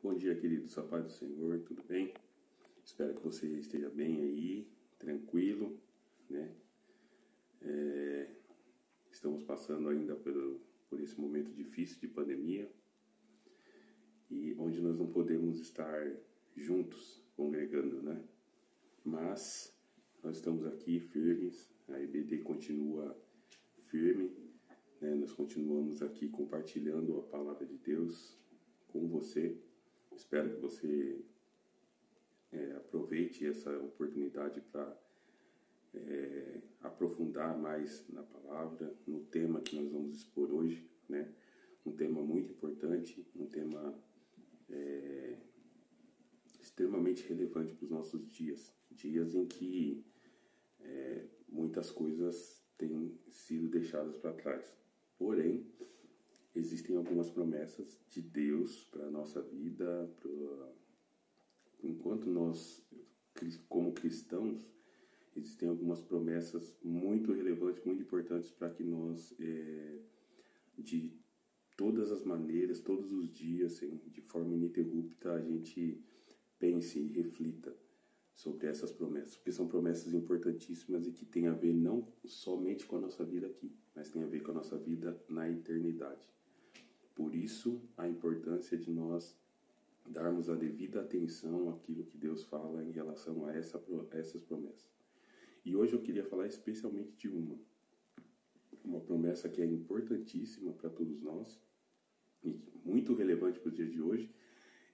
Bom dia, queridos, a paz do Senhor, tudo bem? Espero que você esteja bem aí, tranquilo, né? Estamos passando ainda por esse momento difícil de pandemia e onde nós não podemos estar juntos, congregando, né? Mas nós estamos aqui firmes, a EBD continua firme, né? Nós continuamos aqui compartilhando a palavra de Deus com você. Espero que você aproveite essa oportunidade para aprofundar mais na palavra, no tema que nós vamos expor hoje, né? Um tema muito importante, um tema extremamente relevante para os nossos dias. Dias em que muitas coisas têm sido deixadas para trás. Porém, existem algumas promessas de Deus para a nossa vida, enquanto nós, como cristãos, existem algumas promessas muito relevantes, muito importantes para que nós, de todas as maneiras, todos os dias, de forma ininterrupta, a gente pense e reflita sobre essas promessas, porque são promessas importantíssimas e que têm a ver não somente com a nossa vida aqui, mas tem a ver com a nossa vida na eternidade. Por isso, a importância de nós darmos a devida atenção àquilo que Deus fala em relação a essas promessas. E hoje eu queria falar especialmente de uma promessa que é importantíssima para todos nós, e muito relevante para o dia de hoje,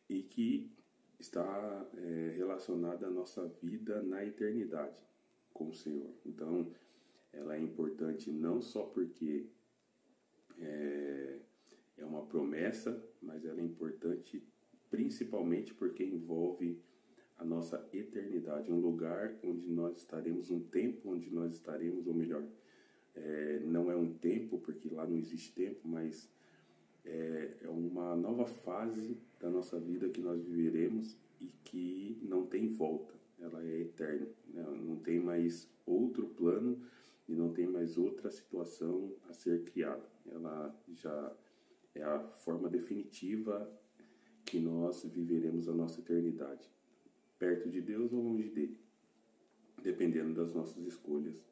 e que está relacionada à nossa vida na eternidade com o Senhor. Então, ela é importante não só porque é uma promessa, mas ela é importante principalmente porque envolve a nossa eternidade, um lugar onde nós estaremos, um tempo onde nós estaremos, ou melhor, não é um tempo, porque lá não existe tempo, mas é uma nova fase da nossa vida que nós viveremos e que não tem volta, ela é eterna, né? Não tem mais outro plano e não tem mais outra situação a ser criada, ela já é a forma definitiva que nós viveremos a nossa eternidade, perto de Deus ou longe dele, dependendo das nossas escolhas,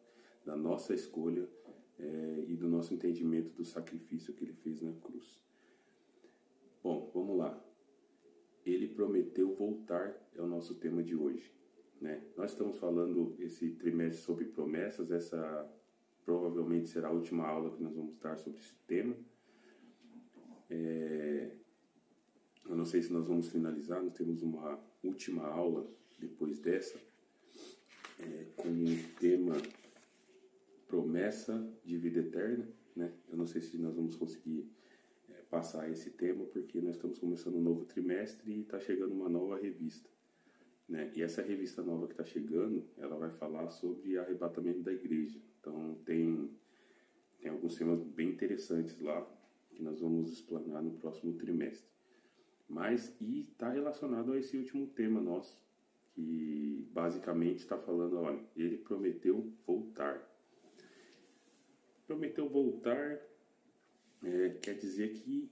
da nossa escolha e do nosso entendimento do sacrifício que ele fez na cruz. Bom, vamos lá. Ele prometeu voltar, é o nosso tema de hoje, né? Nós estamos falando esse trimestre sobre promessas, essa provavelmente será a última aula que nós vamos dar sobre esse tema. Eu não sei se nós vamos finalizar, nós temos uma última aula depois dessa, com o tema promessa de vida eterna, né? Eu não sei se nós vamos conseguir passar esse tema, porque nós estamos começando um novo trimestre e está chegando uma nova revista, né? E essa revista nova que está chegando, ela vai falar sobre arrebatamento da igreja. Então tem alguns temas bem interessantes lá, que nós vamos explanar no próximo trimestre. E está relacionado a esse último tema nosso, que basicamente está falando, olha, ele prometeu voltar. Prometeu voltar quer dizer que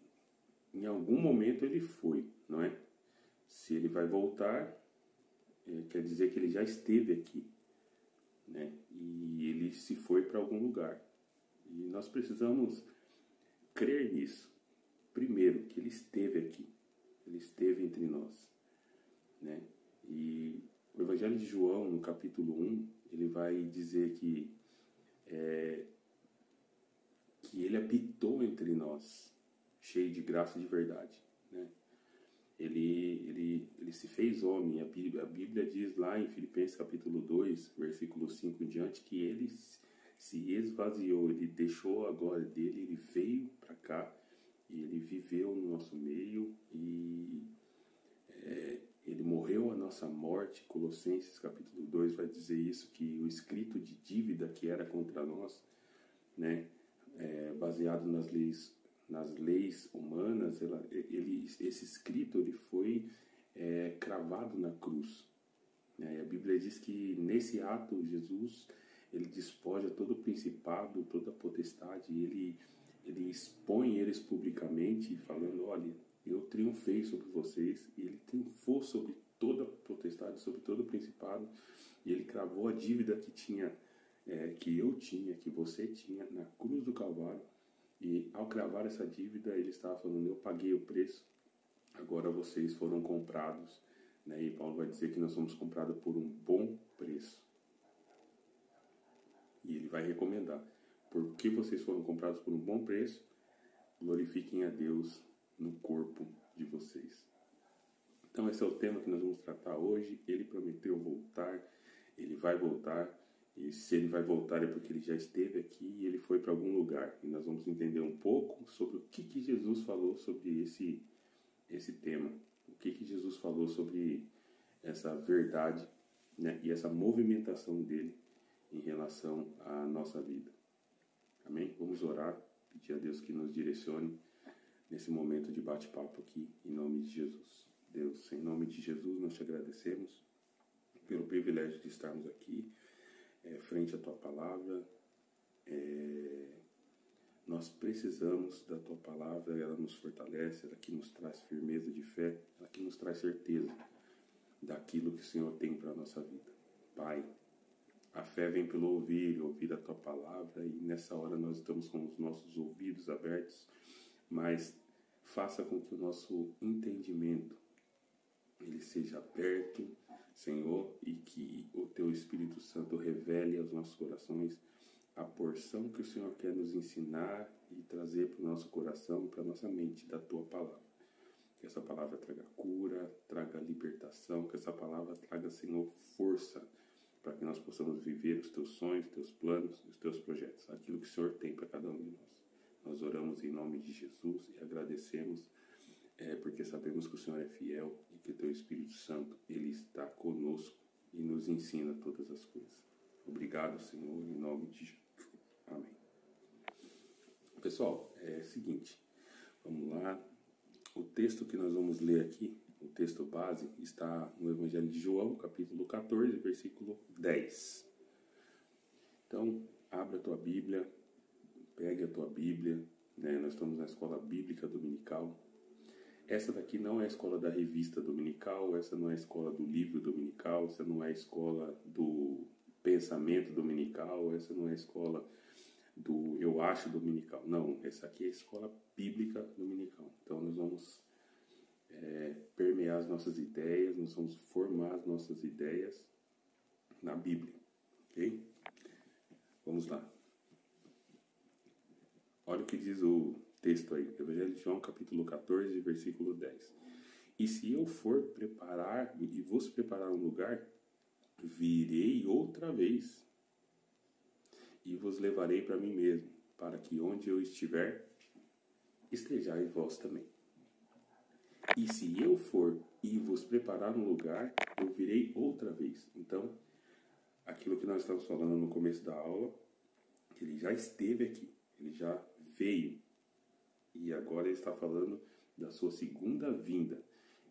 em algum momento ele foi, não é? Se ele vai voltar, quer dizer que ele já esteve aqui, né? E ele se foi para algum lugar. E nós precisamos crer nisso. Primeiro, que ele esteve aqui. Ele esteve entre nós, né? E o Evangelho de João, no capítulo 1, ele vai dizer que ele habitou entre nós, cheio de graça e de verdade, né? Ele se fez homem. A Bíblia diz lá em Filipenses capítulo 2, versículo 5 em diante, que ele se esvaziou, ele deixou a glória dele, ele veio para cá, e ele viveu no nosso meio e ele morreu a nossa morte. Colossenses capítulo 2 vai dizer isso, que o escrito de dívida que era contra nós, né, baseado nas leis humanas, esse escrito ele foi cravado na cruz, né? A Bíblia diz que nesse ato Jesus ele despoja todo o principado, toda a potestade, ele expõe eles publicamente, falando, olha, eu triunfei sobre vocês, e ele triunfou sobre toda potestade, sobre todo principado, e ele cravou a dívida que eu tinha, que você tinha, na cruz do Calvário. E ao cravar essa dívida, ele estava falando: eu paguei o preço, agora vocês foram comprados, né? E Paulo vai dizer que nós somos comprados por um bom preço. E ele vai recomendar: porque vocês foram comprados por um bom preço, glorifiquem a Deus no corpo de vocês. Então esse é o tema que nós vamos tratar hoje. Ele prometeu voltar, ele vai voltar. E se ele vai voltar é porque ele já esteve aqui e ele foi para algum lugar. E nós vamos entender um pouco sobre o que Jesus falou sobre esse tema. O que Jesus falou sobre essa verdade, né? E essa movimentação dele em relação à nossa vida. Amém? Vamos orar, pedir a Deus que nos direcione nesse momento de bate-papo aqui, em nome de Jesus. Deus, em nome de Jesus, nós te agradecemos pelo privilégio de estarmos aqui, frente à Tua Palavra. Nós precisamos da Tua Palavra, ela nos fortalece, ela que nos traz firmeza de fé, ela que nos traz certeza daquilo que o Senhor tem para a nossa vida. Pai, a fé vem pelo ouvir a Tua Palavra, e nessa hora nós estamos com os nossos ouvidos abertos, mas faça com que o nosso entendimento ele seja aberto, Senhor, e que o Teu Espírito Santo revele aos nossos corações a porção que o Senhor quer nos ensinar e trazer para o nosso coração, para a nossa mente, da Tua Palavra. Que essa palavra traga cura, traga libertação, que essa palavra traga, Senhor, força, para que nós possamos viver os Teus sonhos, os Teus planos, os Teus projetos, aquilo que o Senhor tem para cada um de nós. Nós oramos em nome de Jesus e agradecemos, porque sabemos que o Senhor é fiel e que o Teu Espírito Santo, Ele está conosco e nos ensina todas as coisas. Obrigado, Senhor, em nome de Jesus. Amém. Pessoal, é o seguinte, vamos lá. O texto que nós vamos ler aqui, o texto base, está no Evangelho de João, capítulo 14, versículo 10. Então, abra a tua Bíblia, pegue a tua Bíblia, né? Nós estamos na escola bíblica dominical. Essa daqui não é a escola da revista dominical, essa não é a escola do livro dominical, essa não é a escola do pensamento dominical, essa não é a escola do eu acho dominical. Não, essa aqui é a escola bíblica dominical. Então nós vamos permear as nossas ideias, nós vamos formar as nossas ideias na Bíblia, ok? Vamos lá. Olha o que diz o texto aí, Evangelho de João, capítulo 14, versículo 10. E se eu for preparar e vos preparar um lugar, virei outra vez e vos levarei para mim mesmo, para que onde eu estiver, estejais vós também. E se eu for e vos preparar um lugar, eu virei outra vez. Então, aquilo que nós estamos falando no começo da aula, ele já esteve aqui, ele já veio. E agora ele está falando da sua segunda vinda.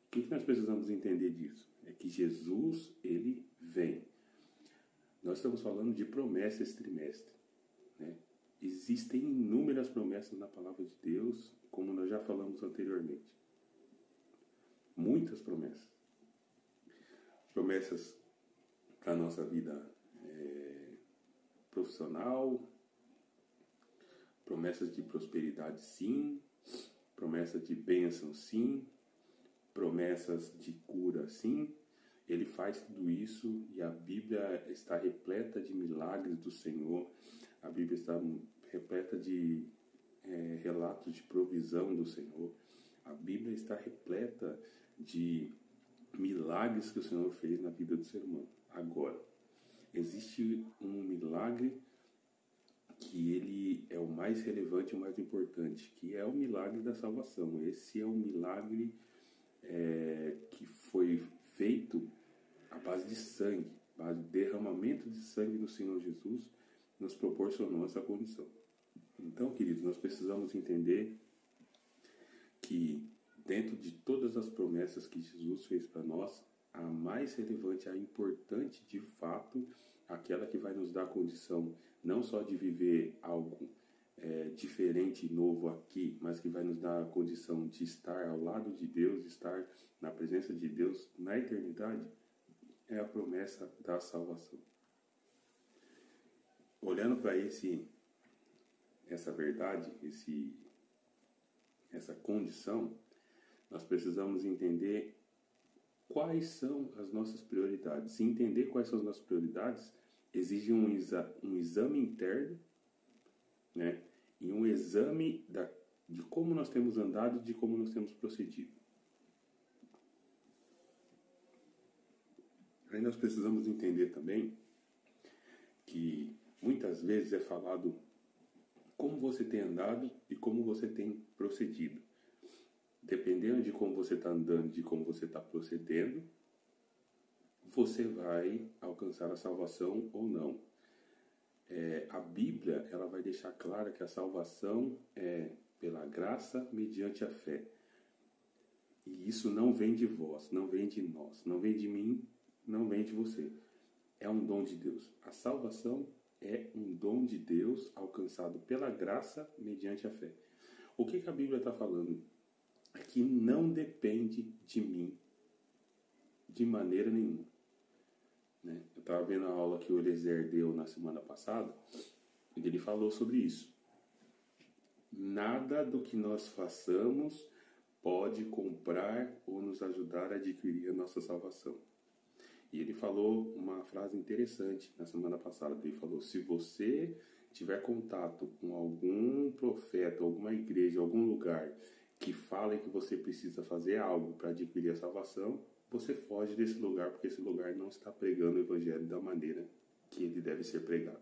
O que nós precisamos entender disso? É que Jesus, ele vem. Nós estamos falando de promessa esse trimestre, né? Existem inúmeras promessas na palavra de Deus, como nós já falamos anteriormente. Muitas promessas. Promessas para a nossa vida profissional, promessas de prosperidade, sim. Promessas de bênção, sim. Promessas de cura, sim. Ele faz tudo isso e a Bíblia está repleta de milagres do Senhor. A Bíblia está repleta de relatos de provisão do Senhor. A Bíblia está repleta de milagres que o Senhor fez na vida do ser humano. Agora, existe um milagre que ele é o mais relevante e o mais importante, que é o milagre da salvação. Esse é um milagre que foi feito à base de sangue, à base de derramamento de sangue do Senhor Jesus, nos proporcionou essa condição. Então, queridos, nós precisamos entender que dentro de todas as promessas que Jesus fez para nós, a mais relevante, a importante de fato, aquela que vai nos dar a condição não só de viver algo diferente e novo aqui, mas que vai nos dar a condição de estar ao lado de Deus, estar na presença de Deus na eternidade, é a promessa da salvação. Olhando para essa verdade, essa condição, nós precisamos entender quais são as nossas prioridades. Se entender quais são as nossas prioridades, exige um exame interno, né? E um exame de como nós temos andado, de como nós temos procedido. Aí nós precisamos entender também que muitas vezes é falado como você tem andado e como você tem procedido. Dependendo de como você está andando, de como você está procedendo, você vai alcançar a salvação ou não. A Bíblia ela vai deixar clara que a salvação é pela graça mediante a fé. E isso não vem de vós, não vem de nós, não vem de mim, não vem de você. É um dom de Deus. A salvação é um dom de Deus alcançado pela graça mediante a fé. O que a Bíblia está falando? É que não depende de mim de maneira nenhuma. Né? Eu estava vendo a aula que o Eliezer deu na semana passada e ele falou sobre isso. Nada do que nós façamos pode comprar ou nos ajudar a adquirir a nossa salvação. E ele falou uma frase interessante na semana passada. Ele falou, se você tiver contato com algum profeta, alguma igreja, algum lugar que fala que você precisa fazer algo para adquirir a salvação, você foge desse lugar, porque esse lugar não está pregando o evangelho da maneira que ele deve ser pregado.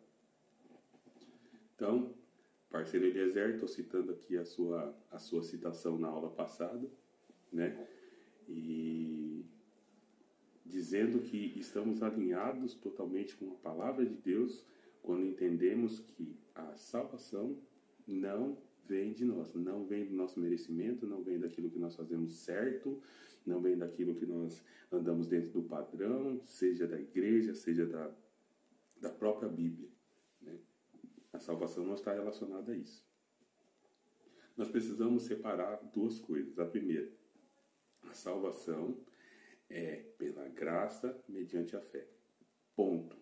Então, parceiro Eliezer, estou citando aqui a sua citação na aula passada, né? E dizendo que estamos alinhados totalmente com a palavra de Deus quando entendemos que a salvação não vem de nós, não vem do nosso merecimento, não vem daquilo que nós fazemos certo, não vem daquilo que nós andamos dentro do padrão, seja da igreja, seja da própria Bíblia. Né? A salvação não está relacionada a isso. Nós precisamos separar duas coisas. A primeira, a salvação é pela graça mediante a fé. Ponto.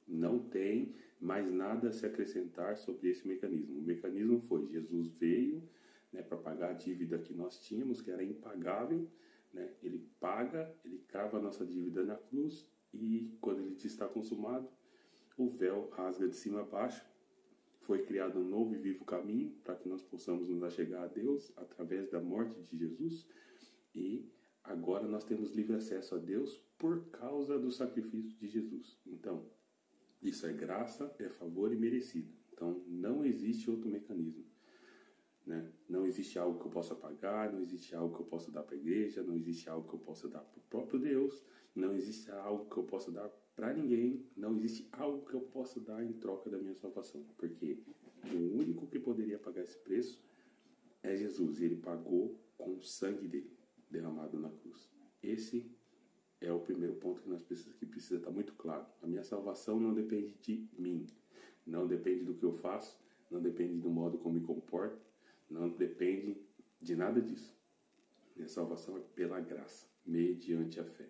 Não tem mais nada a se acrescentar sobre esse mecanismo. O mecanismo foi, Jesus veio, né, para pagar a dívida que nós tínhamos, que era impagável. Né? Ele paga, ele crava a nossa dívida na cruz e quando ele está consumado, o véu rasga de cima a baixo. Foi criado um novo e vivo caminho para que nós possamos nos achegar a Deus através da morte de Jesus. E agora nós temos livre acesso a Deus por causa do sacrifício de Jesus. Então, isso é graça, é favor e merecido. Então, não existe outro mecanismo. Né? Não existe algo que eu possa pagar, não existe algo que eu possa dar para a igreja, não existe algo que eu possa dar para o próprio Deus, não existe algo que eu possa dar para ninguém, não existe algo que eu possa dar em troca da minha salvação. Porque o único que poderia pagar esse preço é Jesus. E ele pagou com o sangue dele, derramado na cruz. Esse é o primeiro ponto que precisa estar muito claro. A minha salvação não depende de mim. Não depende do que eu faço. Não depende do modo como me comporto. Não depende de nada disso. Minha salvação é pela graça, mediante a fé.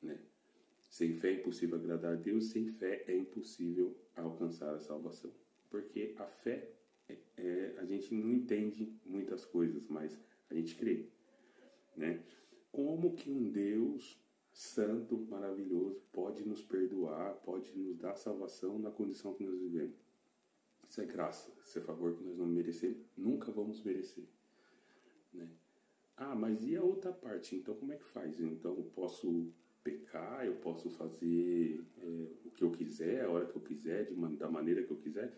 Né? Sem fé é impossível agradar a Deus. Sem fé é impossível alcançar a salvação. Porque a fé, a gente não entende muitas coisas, mas a gente crê. Né? Como que um Deus santo, maravilhoso, pode nos perdoar, pode nos dar salvação na condição que nós vivemos? Isso é graça, isso é favor que nós não merecemos, nunca vamos merecer. Né? Ah, mas e a outra parte? Então como é que faz? Então eu posso pecar, eu posso fazer o que eu quiser, a hora que eu quiser, da maneira que eu quiser?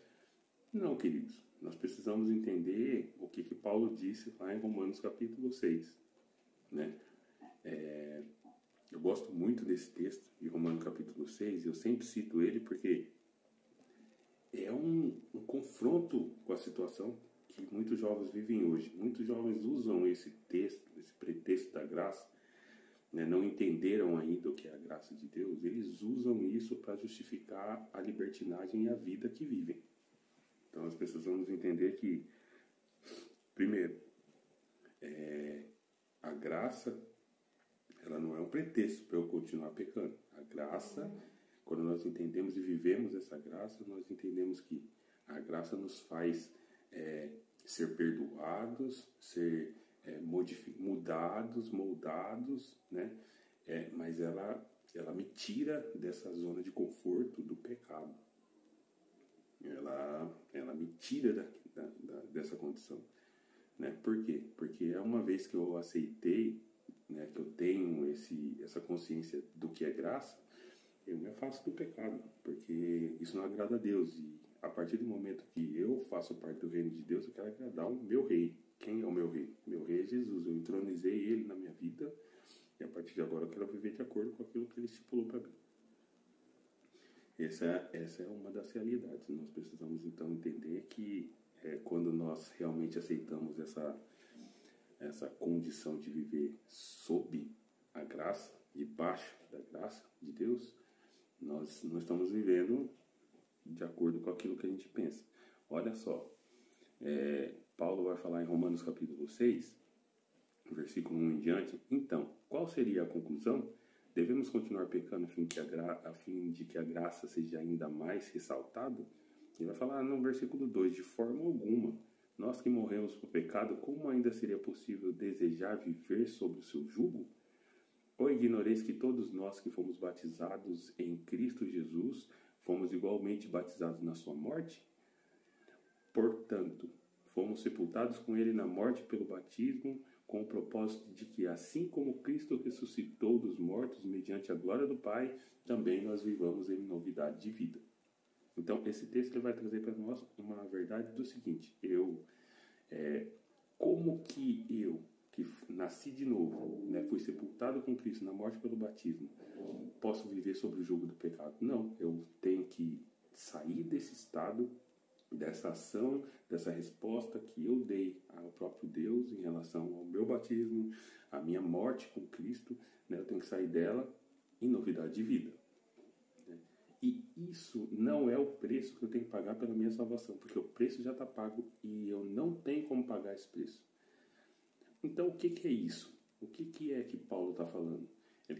Não, queridos. Nós precisamos entender o que Paulo disse lá em Romanos capítulo 6. Né? Eu gosto muito desse texto, de Romanos capítulo 6, eu sempre cito ele porque é um confronto com a situação que muitos jovens vivem hoje. Muitos jovens usam esse texto, esse pretexto da graça, né? Não entenderam ainda o que é a graça de Deus, eles usam isso para justificar a libertinagem e a vida que vivem. Então, nós precisamos entender que, primeiro, a graça, ela não é um pretexto para eu continuar pecando. A graça, quando nós entendemos e vivemos essa graça, nós entendemos que a graça nos faz ser perdoados, ser mudados, moldados, né? Mas ela me tira dessa zona de conforto do pecado. Ela me tira dessa condição. Né? Por quê? Porque é uma vez que eu aceitei, né, que eu tenho essa consciência do que é graça, eu me afasto do pecado, porque isso não agrada a Deus. E a partir do momento que eu faço parte do reino de Deus, eu quero agradar o meu rei. Quem é o meu rei? Meu rei é Jesus. Eu entronizei ele na minha vida e a partir de agora eu quero viver de acordo com aquilo que ele estipulou para mim. Essa é uma das realidades. Nós precisamos então entender que quando nós realmente aceitamos essa condição de viver sob a graça, debaixo da graça de Deus, nós não estamos vivendo de acordo com aquilo que a gente pensa. Olha só, Paulo vai falar em Romanos capítulo 6, versículo 1 em diante. Então, qual seria a conclusão? Devemos continuar pecando a fim de que a graça seja ainda mais ressaltada? Ele vai falar no versículo 2, de forma alguma. Nós que morremos por pecado, como ainda seria possível desejar viver sob o seu jugo? Ou ignoreis que todos nós que fomos batizados em Cristo Jesus, fomos igualmente batizados na sua morte? Portanto, fomos sepultados com ele na morte pelo batismo, com o propósito de que, assim como Cristo ressuscitou dos mortos mediante a glória do Pai, também nós vivamos em novidade de vida. Então, esse texto ele vai trazer para nós uma verdade do seguinte: como que eu, que nasci de novo, né, fui sepultado com Cristo na morte pelo batismo, posso viver sobre o jugo do pecado? Não, eu tenho que sair desse estado, dessa ação, dessa resposta que eu dei ao próprio Deus em relação ao meu batismo, à minha morte com Cristo, né, eu tenho que sair dela em novidade de vida. Né? E isso não é o preço que eu tenho que pagar pela minha salvação, porque o preço já está pago e eu não tenho como pagar esse preço. Então, o que é isso? O que é que Paulo está falando? Ele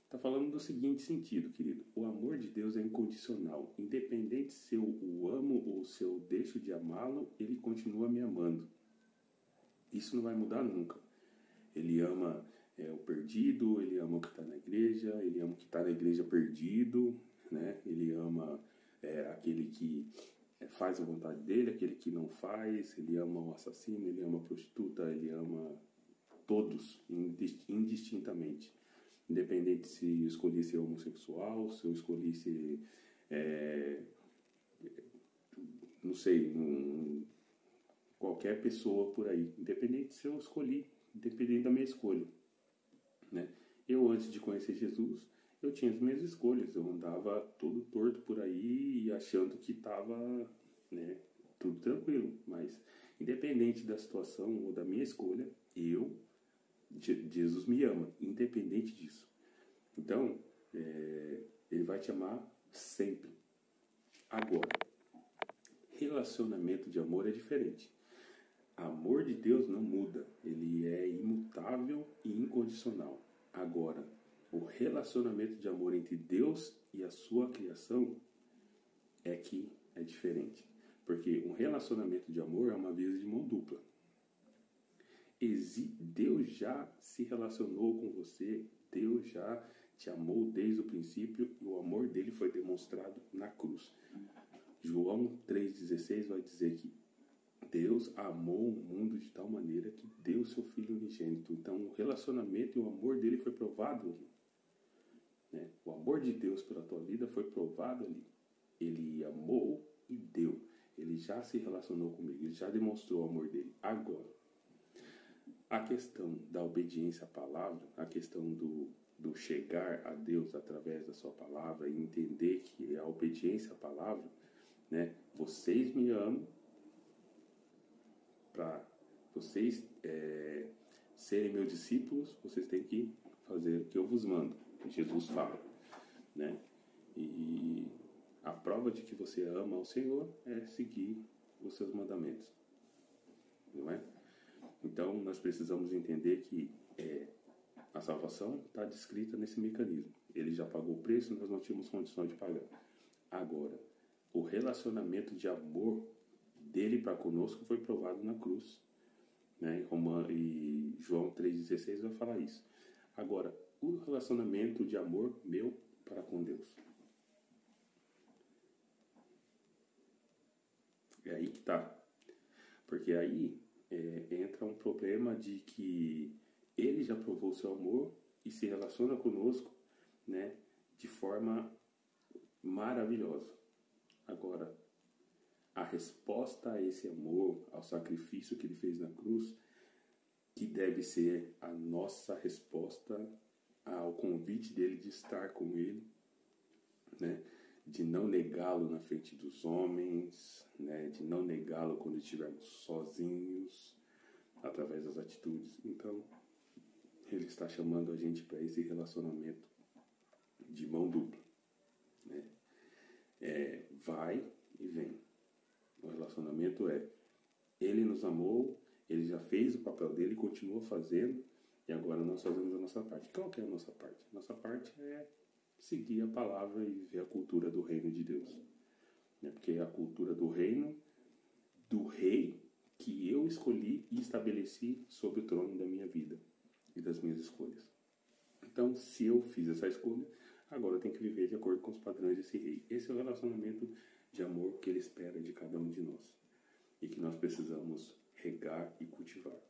está falando do seguinte sentido, querido. O amor de Deus é incondicional. Independente se eu o amo ou se eu deixo de amá-lo, ele continua me amando. Isso não vai mudar nunca. Ele ama o perdido, ele ama o que está na igreja, ele ama o que está na igreja perdido, né? Ele ama aquele que faz a vontade dele, aquele que não faz, ele ama o assassino, ele ama a prostituta, ele ama todos, indistintamente. Independente se eu escolhi ser homossexual, se eu escolhi ser, não sei, qualquer pessoa por aí. Independente se eu escolhi, independente da minha escolha. Né? Eu, antes de conhecer Jesus, eu tinha as minhas escolhas. Eu andava todo torto por aí, achando que estava, né, tudo tranquilo. Mas, independente da situação ou da minha escolha, Jesus me ama, independente disso. Então, ele vai te amar sempre. Agora, relacionamento de amor é diferente. Amor de Deus não muda, ele é imutável e incondicional. Agora, o relacionamento de amor entre Deus e a sua criação é que é diferente. Porque um relacionamento de amor é uma via de mão dupla. Deus já se relacionou com você, Deus já te amou desde o princípio e o amor dele foi demonstrado na cruz. João 3,16 vai dizer que Deus amou o mundo de tal maneira que deu seu Filho unigênito. Então o relacionamento e o amor dele foi provado ali. Né? O amor de Deus pela tua vida foi provado ali. Ele amou e deu. Ele já se relacionou comigo, ele já demonstrou o amor dele. Agora, a questão da obediência à palavra, a questão do chegar a Deus através da sua palavra e entender que a obediência à palavra, né, vocês me amam, para vocês serem meus discípulos, vocês têm que fazer o que eu vos mando. Jesus fala, né? E a prova de que você ama ao Senhor é seguir os seus mandamentos, não é? Então, nós precisamos entender que a salvação está descrita nesse mecanismo. Ele já pagou o preço, nós não tínhamos condições de pagar. Agora, o relacionamento de amor dele para conosco foi provado na cruz, né? E João 3,16 vai falar isso. Agora, o relacionamento de amor meu para com Deus. É aí que tá. Porque aí entra um problema de que ele já provou o seu amor e se relaciona conosco, né, de forma maravilhosa. Agora, a resposta a esse amor, ao sacrifício que ele fez na cruz, que deve ser a nossa resposta ao convite dele de estar com ele, né, de não negá-lo na frente dos homens, né, de não negá-lo quando estivermos sozinhos, através das atitudes. Então, ele está chamando a gente para esse relacionamento de mão dupla, né? Vai e vem. O relacionamento ele nos amou, ele já fez o papel dele, continua fazendo, e agora nós fazemos a nossa parte. Qual que é a nossa parte? Nossa parte é seguir a palavra e viver a cultura do reino de Deus, né? Porque é a cultura do reino do rei que eu escolhi e estabeleci sobre o trono da minha vida e das minhas escolhas. Então, se eu fiz essa escolha, agora eu tenho que viver de acordo com os padrões desse rei. Esse é o relacionamento de amor que ele espera de cada um de nós e que nós precisamos regar e cultivar,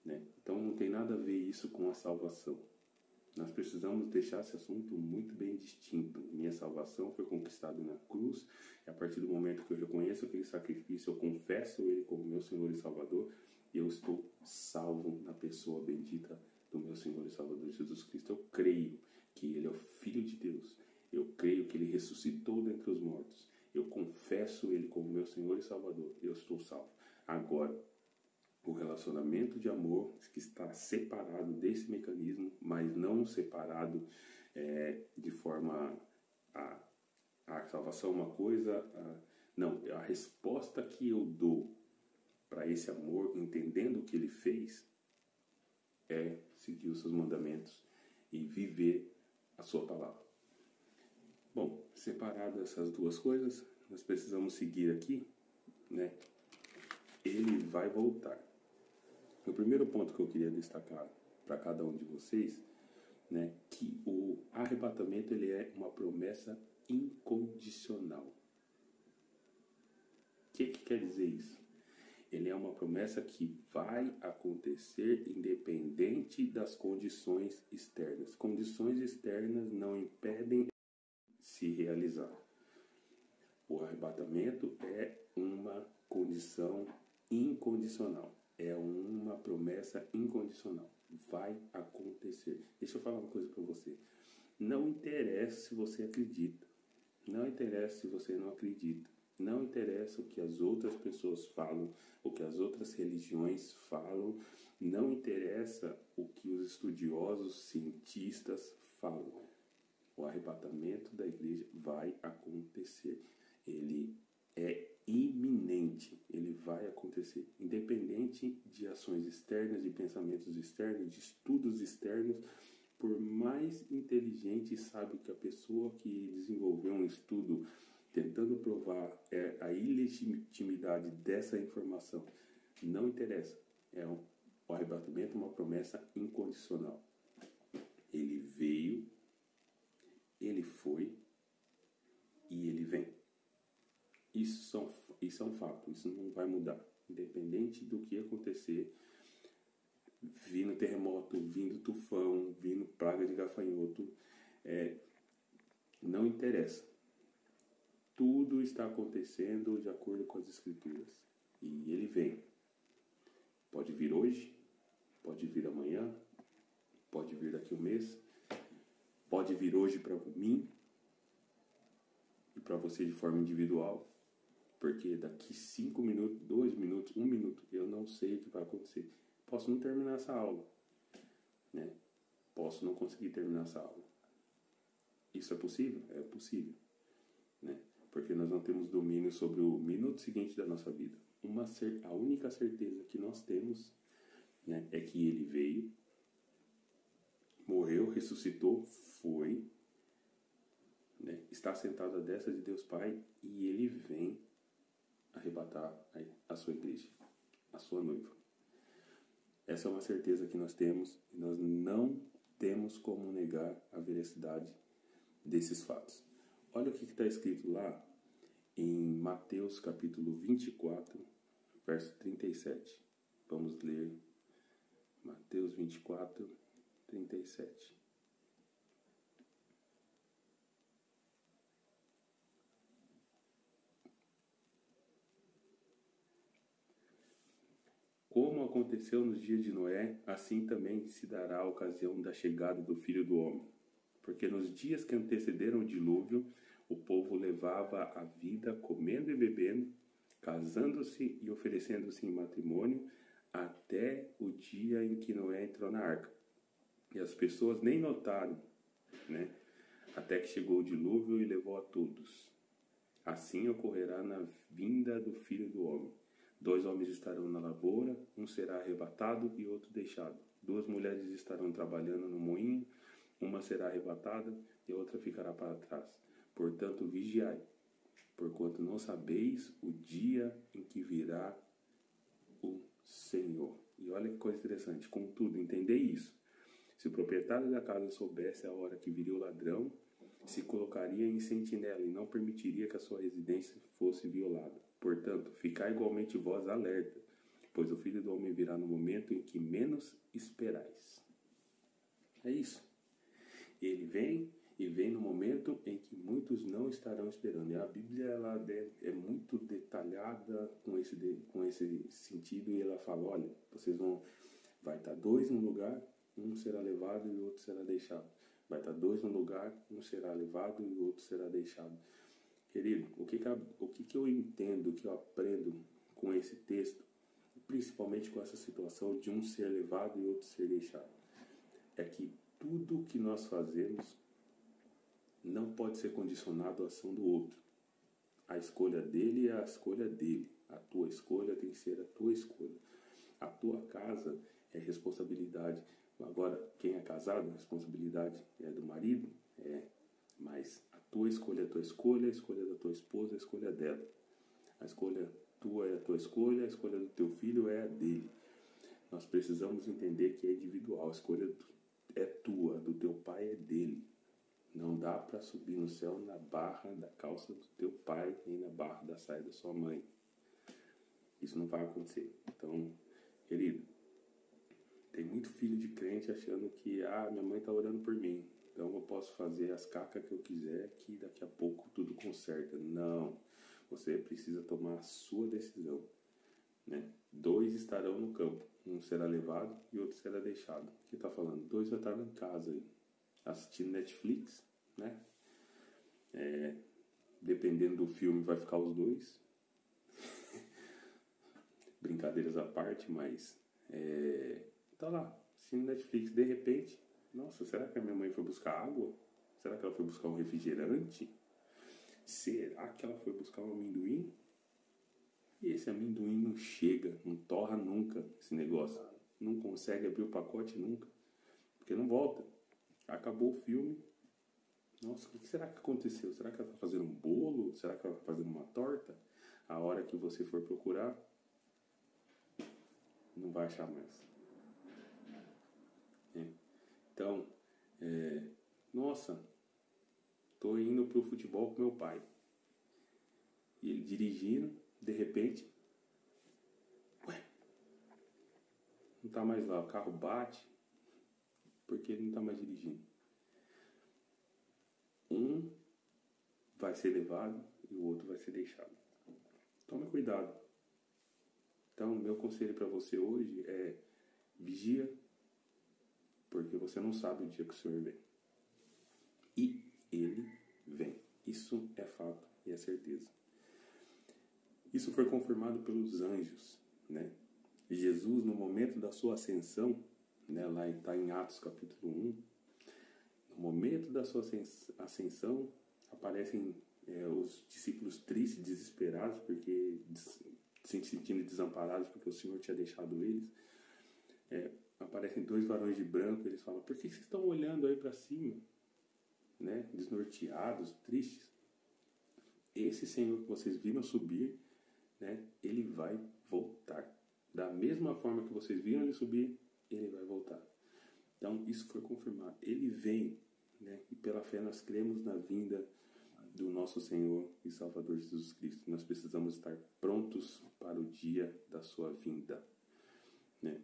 né? Então, não tem nada a ver isso com a salvação. Nós precisamos deixar esse assunto muito bem distinto. Minha salvação foi conquistada na cruz, e a partir do momento que eu reconheço aquele sacrifício, eu confesso ele como meu Senhor e Salvador, e eu estou salvo na pessoa bendita do meu Senhor e Salvador Jesus Cristo. Eu creio que ele é o Filho de Deus. Eu creio que ele ressuscitou dentre os mortos. Eu confesso ele como meu Senhor e Salvador. Eu estou salvo. Agora, o relacionamento de amor que está separado desse mecanismo, mas não separado de forma a salvação é uma coisa, não, a resposta que eu dou para esse amor, entendendo o que ele fez, é seguir os seus mandamentos e viver a sua palavra. Bom, separado essas duas coisas, nós precisamos seguir aqui, né? Ele vai voltar. O primeiro ponto que eu queria destacar para cada um de vocês, né, que o arrebatamento ele é uma promessa incondicional. O que quer dizer isso? Ele é uma promessa que vai acontecer independente das condições externas. Condições externas não impedem se realizar. O arrebatamento é uma condição incondicional. É uma promessa incondicional. Vai acontecer. Deixa eu falar uma coisa para você. Não interessa se você acredita. Não interessa se você não acredita. Não interessa o que as outras pessoas falam, o que as outras religiões falam. Não interessa o que os estudiosos, cientistas falam. O arrebatamento da igreja vai acontecer. Ele é iminente. Ele vai acontecer. Independente de ações externas, de pensamentos externos, de estudos externos, por mais inteligente e sábio que a pessoa que desenvolveu um estudo tentando provar a ilegitimidade dessa informação, não interessa. O arrebatamento é uma promessa incondicional. Ele veio, ele foi e ele vem. Isso é um fato, isso não vai mudar. Independente do que acontecer, vindo terremoto, vindo tufão, vindo praga de gafanhoto, não interessa. Tudo está acontecendo de acordo com as Escrituras. E ele vem. Pode vir hoje, pode vir amanhã, pode vir daqui a um mês, pode vir hoje para mim e para você de forma individual, porque daqui 5 minutos, 2 minutos, 1 minuto, eu não sei o que vai acontecer. Posso não terminar essa aula, né? Posso não conseguir terminar essa aula. Isso é possível? É possível, né? Porque nós não temos domínio sobre o minuto seguinte da nossa vida. a única certeza que nós temos, né, é que ele veio, morreu, ressuscitou, foi, né, está sentado à destra de Deus Pai e ele vem arrebatar a sua igreja, a sua noiva. Essa é uma certeza que nós temos e nós não temos como negar a veracidade desses fatos. Olha o que está escrito lá em Mateus capítulo 24, verso 37. Vamos ler Mateus 24, 37. Como aconteceu nos dias de Noé, assim também se dará a ocasião da chegada do Filho do Homem. Porque nos dias que antecederam o dilúvio, o povo levava a vida comendo e bebendo, casando-se e oferecendo-se em matrimônio, até o dia em que Noé entrou na arca. E as pessoas nem notaram, né? Até que chegou o dilúvio e levou a todos. Assim ocorrerá na vinda do Filho do Homem. 2 homens estarão na lavoura, um será arrebatado e outro deixado. 2 mulheres estarão trabalhando no moinho, uma será arrebatada e a outra ficará para trás. Portanto, vigiai, porquanto não sabeis o dia em que virá o Senhor. E olha que coisa interessante. Contudo, entendei isso. Se o proprietário da casa soubesse a hora que viria o ladrão, se colocaria em sentinela e não permitiria que a sua residência fosse violada. Portanto, ficai igualmente vós alerta, pois o Filho do Homem virá no momento em que menos esperais. É isso. Ele vem e vem no momento em que muitos não estarão esperando. E a Bíblia ela é muito detalhada com esse sentido e ela fala, olha, vai estar 2 no lugar, um será levado e o outro será deixado. Vai estar 2 no lugar, um será levado e o outro será deixado. Querido, o que eu entendo, o que eu aprendo com esse texto, principalmente com essa situação de um ser levado e outro ser deixado, é que tudo que nós fazemos não pode ser condicionado à ação do outro. A escolha dele é a escolha dele. A tua escolha tem que ser a tua escolha. A tua casa é responsabilidade. Agora, quem é casado, a responsabilidade é do marido? É. Mas a tua escolha é a tua escolha, a escolha da tua esposa é a escolha dela. A escolha tua é a tua escolha, a escolha do teu filho é a dele. Nós precisamos entender que é individual. A escolha é tua, do teu pai é dele. Não dá para subir no céu na barra da calça do teu pai, nem na barra da saia da sua mãe. Isso não vai acontecer. Então, querido, tem muito filho de crente achando que minha mãe está orando por mim, então eu posso fazer as cacas que eu quiser que daqui a pouco tudo conserta. Não, você precisa tomar a sua decisão, né? 2 estarão no campo, um será levado e outro será deixado. O que está falando? 2 vai estar em casa aí, assistindo Netflix, né? Dependendo do filme vai ficar os 2. Brincadeiras à parte, mas tá lá, assistindo Netflix, de repente, nossa, será que a minha mãe foi buscar água? Será que ela foi buscar um refrigerante? Será que ela foi buscar um amendoim? E esse amendoim não chega, não torra nunca esse negócio. Não consegue abrir o pacote nunca, porque não volta. Acabou o filme. Nossa, o que será que aconteceu? Será que ela está fazendo um bolo? Será que ela está fazendo uma torta? A hora que você for procurar, não vai achar mais. Então, nossa, tô indo pro futebol com meu pai. E ele dirigindo, de repente, não tá mais lá, o carro bate, porque ele não tá mais dirigindo. Um vai ser levado e o outro vai ser deixado. Tome cuidado. Então, meu conselho para você hoje é vigia, porque você não sabe o dia que o Senhor vem. E Ele vem. Isso é fato e é certeza. Isso foi confirmado pelos anjos, né? Jesus, no momento da sua ascensão, né, lá está em Atos capítulo 1, no momento da sua ascensão, aparecem os discípulos tristes, desesperados, porque se sentindo desamparados porque o Senhor tinha deixado eles. Aparecem 2 varões de branco, eles falam: por que vocês estão olhando aí para cima, né? Desnorteados, tristes? Esse Senhor que vocês viram subir, né? Ele vai voltar. Da mesma forma que vocês viram ele subir, ele vai voltar. Então, isso foi confirmado. Ele vem, né? E pela fé nós cremos na vinda do nosso Senhor e Salvador Jesus Cristo. Nós precisamos estar prontos para o dia da sua vinda, né?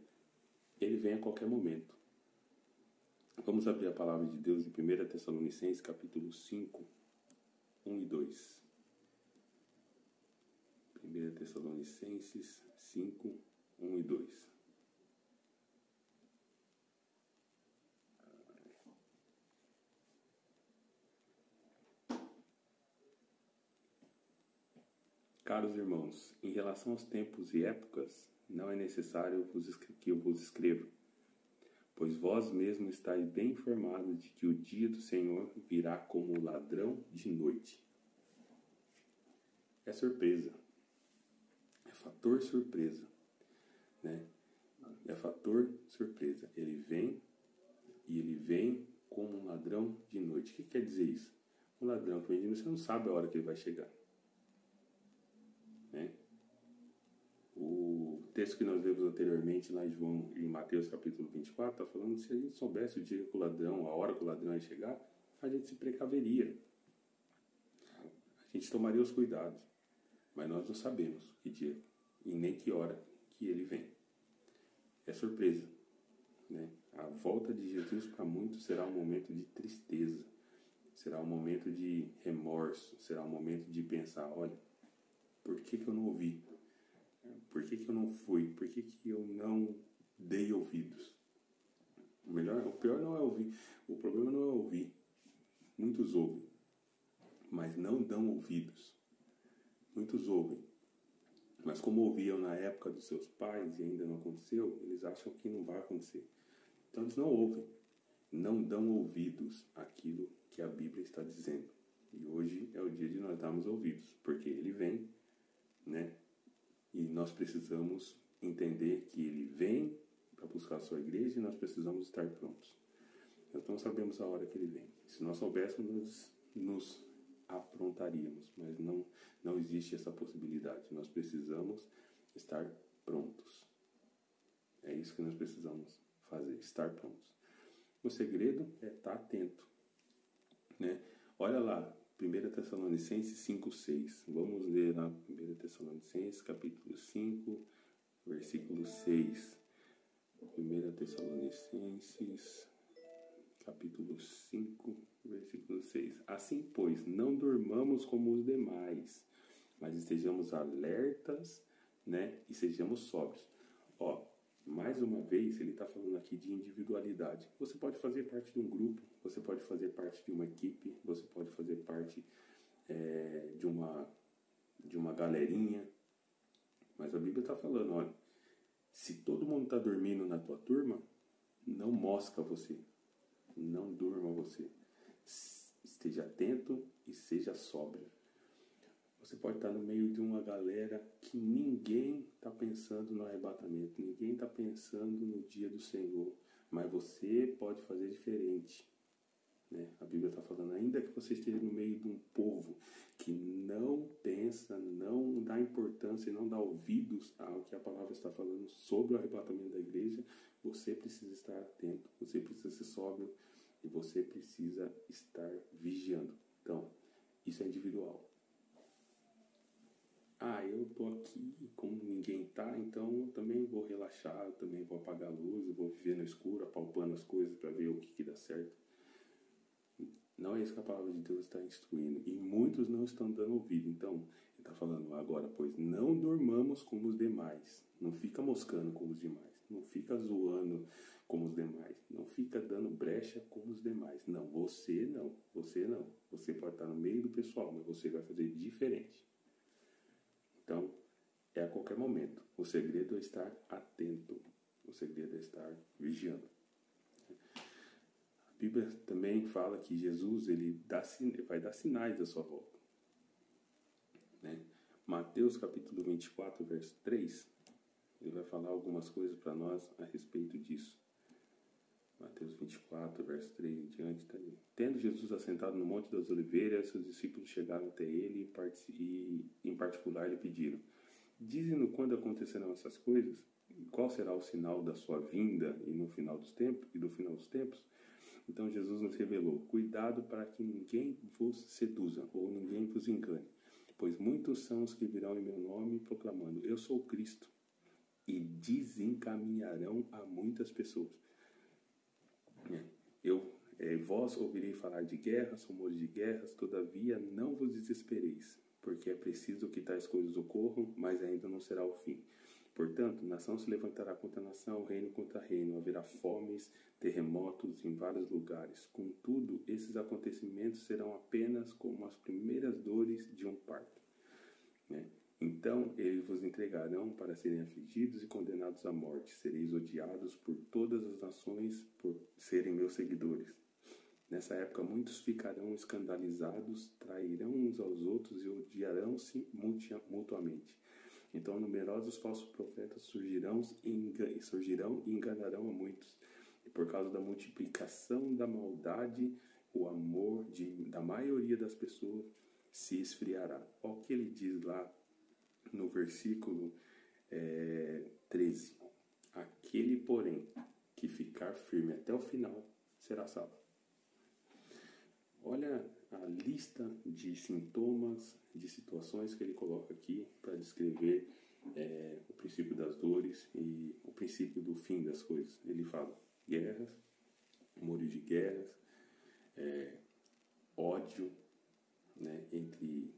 Ele vem a qualquer momento. Vamos abrir a palavra de Deus em 1 Tessalonicenses, capítulo 5, 1 e 2. 1 Tessalonicenses 5, 1 e 2. Caros irmãos, em relação aos tempos e épocas, não é necessário que eu vos escreva, pois vós mesmos estáis bem informados de que o dia do Senhor virá como ladrão de noite. É surpresa. É fator surpresa, né? É fator surpresa. Ele vem como um ladrão de noite. O que quer dizer isso? Um ladrão que vem de noite, você não sabe a hora que ele vai chegar, né? O texto que nós lemos anteriormente lá em Mateus capítulo 24 está falando que se a gente soubesse o dia que o ladrão, a hora que o ladrão ia chegar, a gente se precaveria. A gente tomaria os cuidados. Mas nós não sabemos que dia e nem que hora que ele vem. É surpresa, né? A volta de Jesus para muitos será um momento de tristeza, será um momento de remorso, será um momento de pensar: olha, por que eu não ouvi? Por que eu não fui? Por que eu não dei ouvidos? O pior não é ouvir. O problema não é ouvir. Muitos ouvem, mas não dão ouvidos. Muitos ouvem, mas como ouviam na época dos seus pais e ainda não aconteceu, eles acham que não vai acontecer. Então eles não ouvem, não dão ouvidos àquilo que a Bíblia está dizendo. E hoje é o dia de nós darmos ouvidos, porque ele vem, né? E nós precisamos entender que ele vem para buscar a sua igreja e nós precisamos estar prontos. Nós não sabemos a hora que ele vem. Se nós soubéssemos, nos aprontaríamos, mas não existe essa possibilidade. Nós precisamos estar prontos. É isso que nós precisamos fazer, estar prontos. O segredo é estar atento, né? Olha lá, 1 Tessalonicenses 5:6. Vamos ler lá 1 Tessalonicenses, capítulo 5, versículo 6. 1 Tessalonicenses, capítulo 5, versículo 6. Assim, pois, não dormamos como os demais, mas estejamos alertas, né? E sejamos sóbrios. Ó, mais uma vez, ele está falando aqui de individualidade. Você pode fazer parte de um grupo, você pode fazer parte de uma equipe, você pode fazer parte de uma galerinha. Mas a Bíblia está falando, olha, se todo mundo está dormindo na tua turma, não mosca você, não durma você. Esteja atento e seja sóbrio. Você pode estar no meio de uma galera que ninguém está pensando no arrebatamento, ninguém está pensando no dia do Senhor, mas você pode fazer diferente, né? A Bíblia está falando, ainda que você esteja no meio de um povo que não pensa, não dá importância e não dá ouvidos ao que a palavra está falando sobre o arrebatamento da igreja, você precisa estar atento, você precisa ser sóbrio e você precisa estar vigiando. Então, isso é individual. Eu tô aqui, como ninguém tá, então eu também vou relaxar, eu também vou apagar a luz, eu vou viver no escuro, apalpando as coisas para ver o que dá certo. Não é isso que a palavra de Deus está instruindo. E muitos não estão dando ouvido. Então, ele está falando agora, pois não dormamos como os demais. Não fica moscando como os demais. Não fica zoando como os demais. Não fica dando brecha como os demais. Não, você não. Você não. Você pode estar no meio do pessoal, mas você vai fazer diferente. Então, é a qualquer momento. O segredo é estar atento. O segredo é estar vigiando. A Bíblia também fala que Jesus ele vai dar sinais da sua volta, né? Mateus capítulo 24, verso 3, ele vai falar algumas coisas para nós a respeito disso. Mateus 24, verso 3 em diante, tá ali. Tendo Jesus assentado no Monte das Oliveiras, seus discípulos chegaram até ele e em particular lhe pediram: dize-nos quando acontecerão essas coisas, e qual será o sinal da sua vinda e no final dos tempos e do final dos tempos? Então Jesus nos revelou: cuidado para que ninguém vos seduza ou ninguém vos engane, pois muitos são os que virão em meu nome proclamando: eu sou Cristo, e desencaminharão a muitas pessoas. Vós ouvirei falar de guerras, rumores de guerras, todavia não vos desespereis, porque é preciso que tais coisas ocorram, mas ainda não será o fim. Portanto, nação se levantará contra nação, reino contra reino, haverá fomes, terremotos em vários lugares. Contudo, esses acontecimentos serão apenas como as primeiras dores de um parto. Então, eles vos entregarão para serem afligidos e condenados à morte. Sereis odiados por todas as nações por serem meus seguidores. Nessa época, muitos ficarão escandalizados, trairão uns aos outros e odiarão-se mutuamente. Então, numerosos falsos profetas surgirão e enganarão a muitos. E por causa da multiplicação da maldade, o amor da maioria das pessoas se esfriará. Olha o que ele diz lá no versículo 13. Aquele, porém, que ficar firme até o final, será salvo. Olha a lista de sintomas, de situações que ele coloca aqui para descrever o princípio das dores e o princípio do fim das coisas. Ele fala guerras, rumores de guerras, ódio, né, entre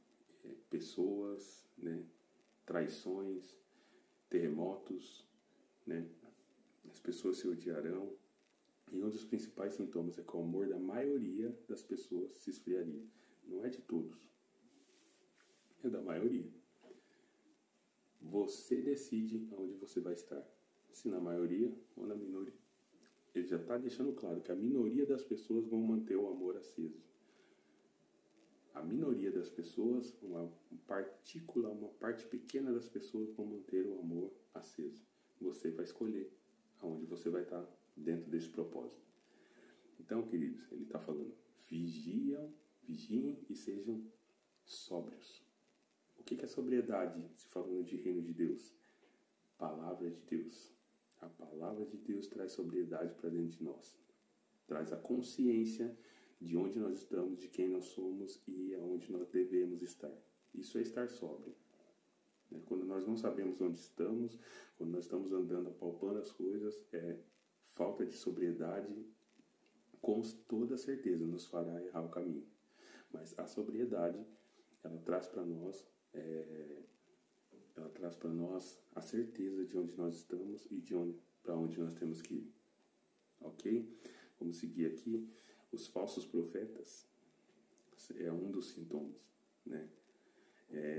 pessoas, né, traições, terremotos, né, as pessoas se odiarão. E um dos principais sintomas é que o amor da maioria das pessoas se esfriaria. Não é de todos, é da maioria. Você decide aonde você vai estar, se na maioria ou na minoria. Ele já está deixando claro que a minoria das pessoas vão manter o amor aceso. A minoria das pessoas, uma parte pequena das pessoas vão manter o amor aceso. Você vai escolher aonde você vai estar dentro desse propósito. Então, queridos, ele está falando: vigiem e sejam sóbrios. O que é sobriedade, se falando de reino de Deus? Palavra de Deus. A palavra de Deus traz sobriedade para dentro de nós. Traz a consciência de onde nós estamos, de quem nós somos e aonde nós devemos estar. Isso é estar sóbrio. Quando nós não sabemos onde estamos, quando nós estamos andando, apalpando as coisas, falta de sobriedade, com toda certeza, nos fará errar o caminho. Mas a sobriedade, ela traz para nós a certeza de onde nós estamos e para onde nós temos que ir. Ok? Vamos seguir aqui. Os falsos profetas é um dos sintomas, né?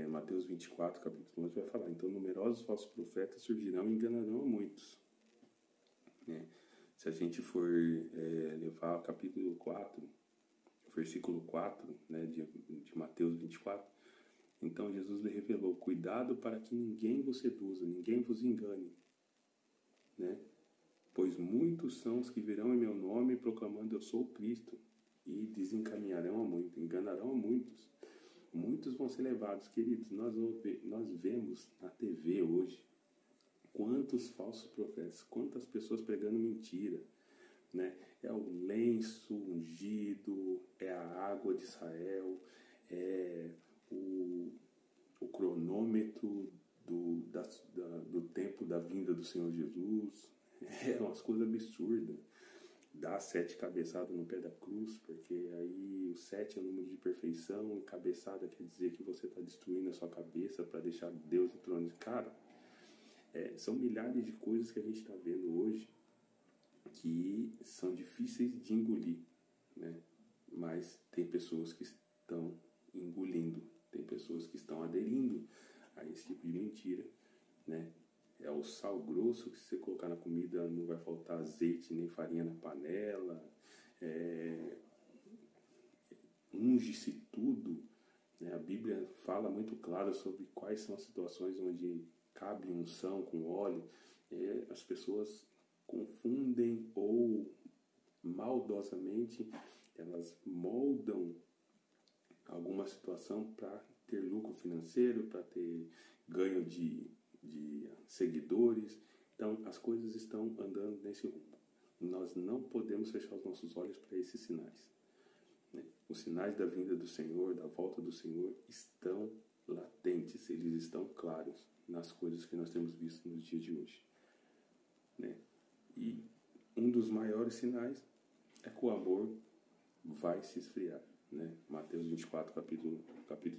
Mateus 24, capítulo 11, vai falar: então numerosos falsos profetas surgirão e enganarão a muitos. Se a gente for levar o capítulo 4, versículo 4, né, de Mateus 24, então Jesus lhe revelou: cuidado para que ninguém vos seduza, ninguém vos engane, né? Pois muitos são os que virão em meu nome proclamando: eu sou o Cristo, e desencaminharão a muitos, enganarão a muitos. Muitos vão ser levados, queridos. Nós vemos na TV hoje quantos falsos profetas, quantas pessoas pregando mentira, né? É o lenço ungido, é a água de Israel, é o cronômetro do tempo da vinda do Senhor Jesus. É umas coisas absurdas. Dá 7 cabeçadas no pé da cruz, porque aí o 7 é o número de perfeição, e cabeçada quer dizer que você está destruindo a sua cabeça para deixar Deus no trono. Cara, são milhares de coisas que a gente está vendo hoje que são difíceis de engolir, né? Mas tem pessoas que estão engolindo, tem pessoas que estão aderindo a esse tipo de mentira, né? É o sal grosso que se você colocar na comida não vai faltar azeite nem farinha na panela. Unge-se tudo, né? A Bíblia fala muito claro sobre quais são as situações onde cabe unção com óleo. As pessoas confundem ou maldosamente elas moldam alguma situação para ter lucro financeiro, para ter ganho de seguidores. Então as coisas estão andando nesse rumo. Nós não podemos fechar os nossos olhos para esses sinais. Os sinais da vinda do Senhor, da volta do Senhor, estão latentes, eles estão claros nas coisas que nós temos visto nos dias de hoje. E um dos maiores sinais é que o amor vai se esfriar. Mateus 24, capítulo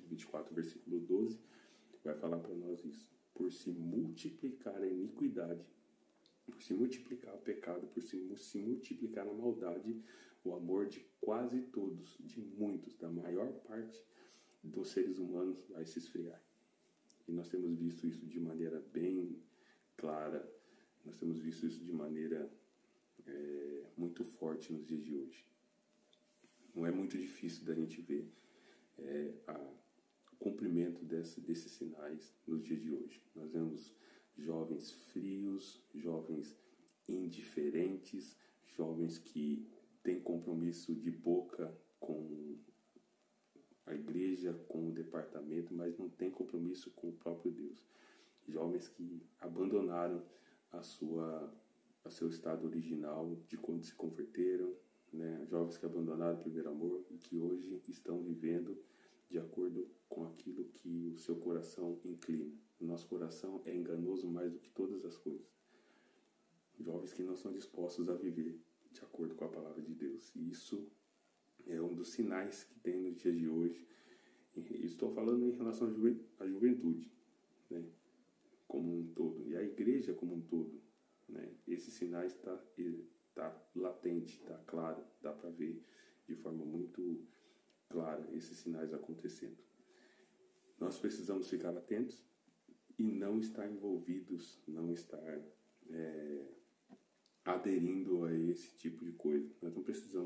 24, versículo 12, vai falar para nós isso. Por se multiplicar a iniquidade, por se multiplicar o pecado, por se multiplicar a maldade, o amor de quase todos, de muitos, da maior parte dos seres humanos vai se esfriar. E nós temos visto isso de maneira bem clara, nós temos visto isso de maneira muito forte nos dias de hoje. Não é muito difícil da gente ver o cumprimento desses sinais nos dias de hoje. Nós vemos jovens frios, jovens indiferentes, jovens que têm compromisso de boca com a igreja, com o departamento, mas não têm compromisso com o próprio Deus. Jovens que abandonaram seu estado original de quando se converteram, jovens que abandonaram o primeiro amor e que hoje estão vivendo de acordo com aquilo que o seu coração inclina. O nosso coração é enganoso mais do que todas as coisas. Jovens que não são dispostos a viver de acordo com a palavra de Deus. E isso é um dos sinais que tem nos dias de hoje. Estou falando em relação à juventude, como um todo, e a igreja como um todo. Esses sinais está latente, está claro, dá para ver de forma muito clara esses sinais acontecendo. Nós precisamos ficar atentos e não estar envolvidos, não estar aderindo a esse tipo de coisa. Nós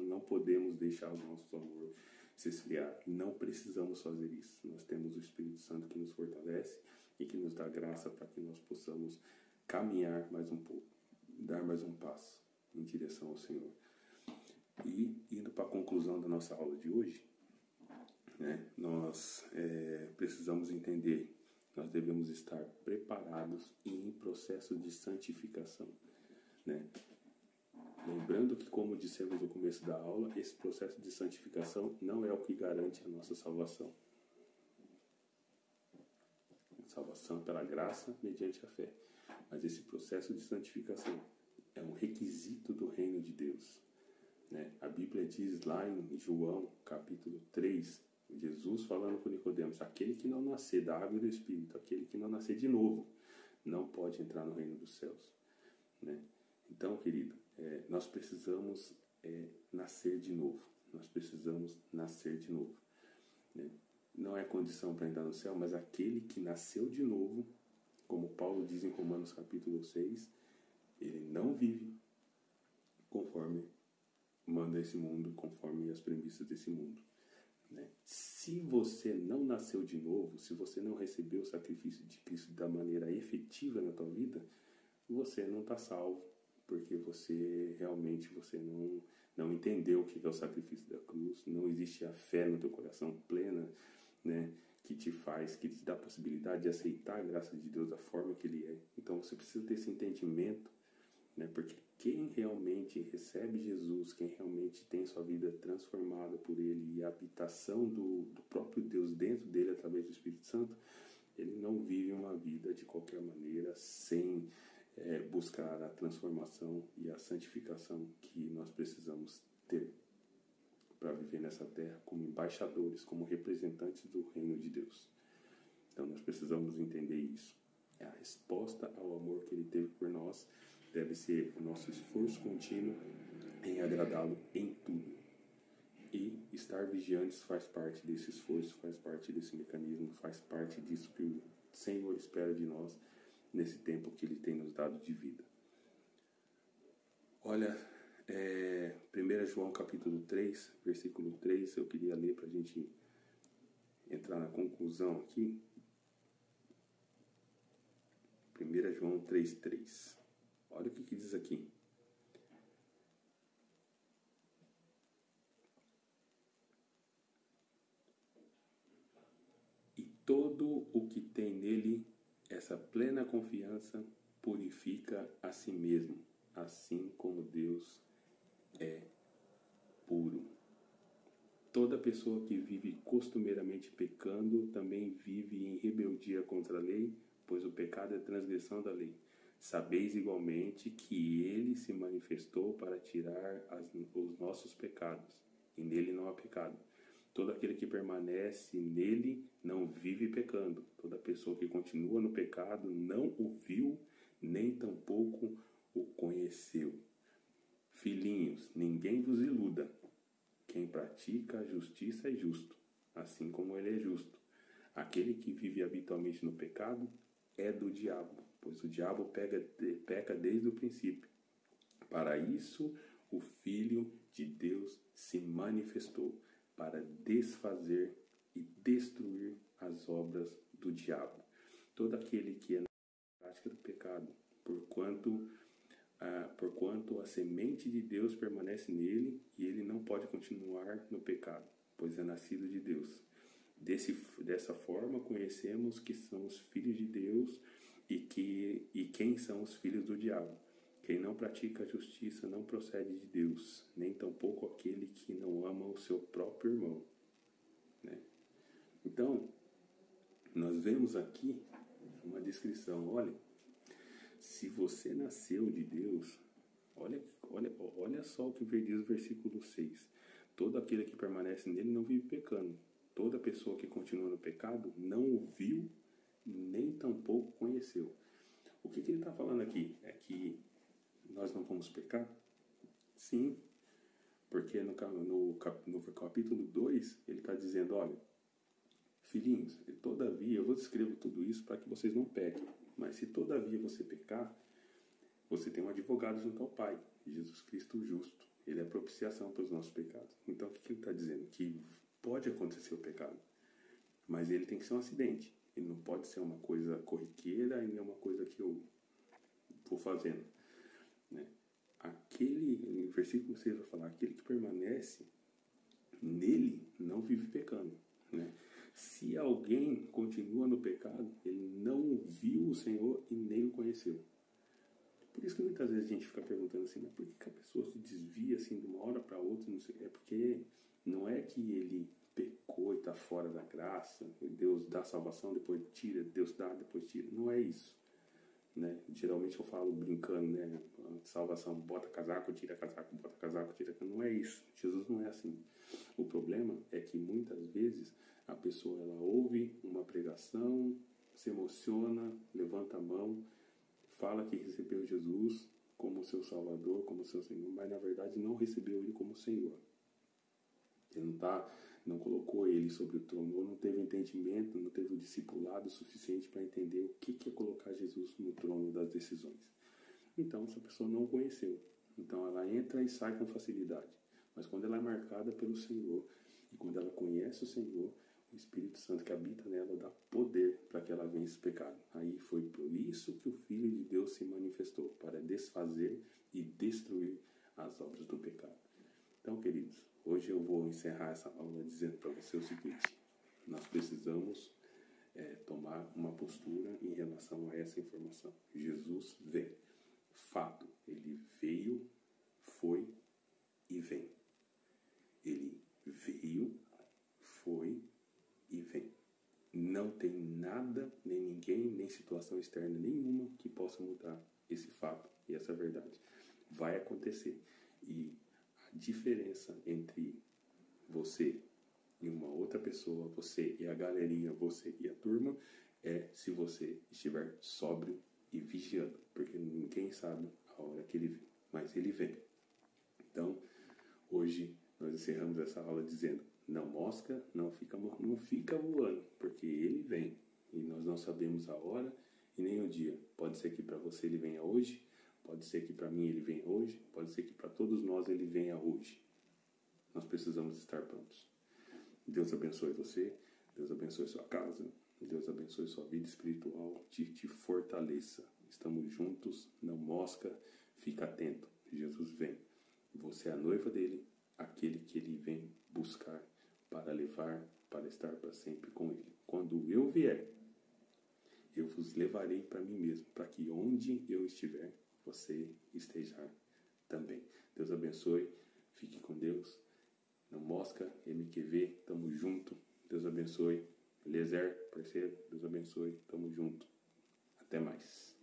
não podemos deixar o nosso amor se esfriar. Não precisamos fazer isso. Nós temos o Espírito Santo que nos fortalece e que nos dá graça para que nós possamos caminhar mais um pouco, dar mais um passo em direção ao Senhor. E indo para a conclusão da nossa aula de hoje, nós precisamos entender, nós devemos estar preparados e em processo de santificação. Lembrando que, como dissemos no começo da aula, esse processo de santificação não é o que garante a nossa salvação. Salvação pela graça mediante a fé. Mas esse processo de santificação é um requisito do reino de Deus. A Bíblia diz lá em João, capítulo 3, Jesus falando com Nicodemos: aquele que não nascer da água e do Espírito, aquele que não nascer de novo, não pode entrar no reino dos céus. Então, querido, nós precisamos nascer de novo. Nós precisamos nascer de novo. Não é condição para entrar no céu, mas aquele que nasceu de novo, como Paulo diz em Romanos capítulo 6, ele não vive conforme manda esse mundo, conforme as premissas desse mundo. Se você não nasceu de novo, se você não recebeu o sacrifício de Cristo da maneira efetiva na tua vida, você não está salvo, porque você realmente não entendeu o que é o sacrifício da cruz, não existe a fé no teu coração plena, que te dá a possibilidade de aceitar a graça de Deus da forma que Ele é. Então você precisa ter esse entendimento, porque quem realmente recebe Jesus, quem realmente tem sua vida transformada por Ele e a habitação do próprio Deus dentro dele através do Espírito Santo, ele não vive uma vida de qualquer maneira sem buscar a transformação e a santificação que nós precisamos ter para viver nessa terra como embaixadores, como representantes do reino de Deus. Então nós precisamos entender isso. A resposta ao amor que Ele teve por nós deve ser o nosso esforço contínuo em agradá-lo em tudo. E estar vigiantes faz parte desse esforço, faz parte desse mecanismo, faz parte disso que o Senhor espera de nós nesse tempo que Ele tem nos dado de vida. Olha, 1 João capítulo 3, versículo 3, eu queria ler para a gente entrar na conclusão aqui, 1 João 3,3. Olha o que diz aqui. E todo o que tem nele essa plena confiança purifica a si mesmo, assim como Deus é puro. Toda pessoa que vive costumeiramente pecando também vive em rebeldia contra a lei, pois o pecado é transgressão da lei. Sabeis igualmente que ele se manifestou para tirar os nossos pecados, e nele não há pecado. Todo aquele que permanece nele não vive pecando. Toda pessoa que continua no pecado não o viu, nem tampouco o conheceu. Filhinhos, ninguém vos iluda. Quem pratica a justiça é justo, assim como ele é justo. Aquele que vive habitualmente no pecado é do diabo, pois o diabo peca desde o princípio. Para isso, o Filho de Deus se manifestou, para desfazer e destruir as obras do diabo. Todo aquele que é na prática do pecado, porquanto a semente de Deus permanece nele, e ele não pode continuar no pecado, pois é nascido de Deus. Dessa forma, conhecemos que são os filhos de Deus e quem são os filhos do diabo. Quem não pratica a justiça não procede de Deus, nem tampouco aquele que não ama o seu próprio irmão. Né? Então, nós vemos aqui uma descrição. Olha, se você nasceu de Deus, olha só o que diz o versículo 6. Todo aquele que permanece nele não vive pecando. Toda pessoa que continua no pecado não o viu, nem tampouco conheceu. O que ele está falando aqui? É que nós não vamos pecar? Sim, porque no capítulo 2 ele está dizendo, olha, filhinhos, todavia, eu vou descrever tudo isso para que vocês não pequem, mas se todavia você pecar, você tem um advogado junto ao Pai, Jesus Cristo justo. Ele é a propiciação para os nossos pecados. Então o que ele está dizendo? Que pode acontecer o pecado, mas ele tem que ser um acidente. Ele não pode ser uma coisa corriqueira e nem uma coisa que eu vou fazendo. Né? Em versículo 6 vai falar, aquele que permanece nele não vive pecando. Né? Se alguém continua no pecado, ele não viu o Senhor e nem o conheceu. Por isso que muitas vezes a gente fica perguntando assim, mas por que a pessoa se desvia assim de uma hora para outra? Não sei. É porque não é que ele pecou e está fora da graça, Deus dá salvação, depois tira, Deus dá, depois tira. Não é isso. Né? Geralmente eu falo brincando, né? Salvação, bota casaco, tira casaco, bota casaco, tira casaco. Não é isso. Jesus não é assim. O problema é que muitas vezes a pessoa ela ouve uma pregação, se emociona, levanta a mão, fala que recebeu Jesus como seu Salvador, como seu Senhor, mas na verdade não recebeu Ele como Senhor. Ele não colocou Ele sobre o trono, ou não teve entendimento, não teve o discipulado suficiente para entender o que é colocar Jesus no trono das decisões. Então, essa pessoa não o conheceu. Então, ela entra e sai com facilidade. Mas quando ela é marcada pelo Senhor, e quando ela conhece o Senhor, o Espírito Santo que habita nela dá poder para que ela vença o pecado. Aí foi por isso que o Filho de Deus se manifestou, para desfazer e destruir as obras do pecado. Então, queridos, hoje eu vou encerrar essa aula dizendo para você o seguinte: nós precisamos tomar uma postura em relação a essa informação. Jesus vem. Fato, ele veio, foi e vem. Ele veio, foi e vem. Não tem nada, nem ninguém, nem situação externa nenhuma que possa mudar esse fato e essa verdade. Vai acontecer. E a diferença entre você e uma outra pessoa, você e a galerinha, você e a turma, é se você estiver sóbrio e vigiando. Porque ninguém sabe a hora que ele vem, mas ele vem. Então, hoje nós encerramos essa aula dizendo: não mosca, não fica voando, porque ele vem. E nós não sabemos a hora e nem o dia. Pode ser que para você ele venha hoje, pode ser que para mim ele venha hoje, pode ser que para todos nós ele venha hoje. Nós precisamos estar prontos. Deus abençoe você, Deus abençoe sua casa. Deus abençoe sua vida espiritual. Te fortaleça. Estamos juntos. Não mosca. Fica atento. Jesus vem. Você é a noiva dele. Aquele que ele vem buscar para levar, para estar para sempre com ele. Quando eu vier, eu vos levarei para mim mesmo, para que onde eu estiver, você esteja também. Deus abençoe. Fique com Deus. Não mosca. MQV. Tamo junto. Deus abençoe. Eliezer, parceiro. Deus abençoe. Tamo junto. Até mais.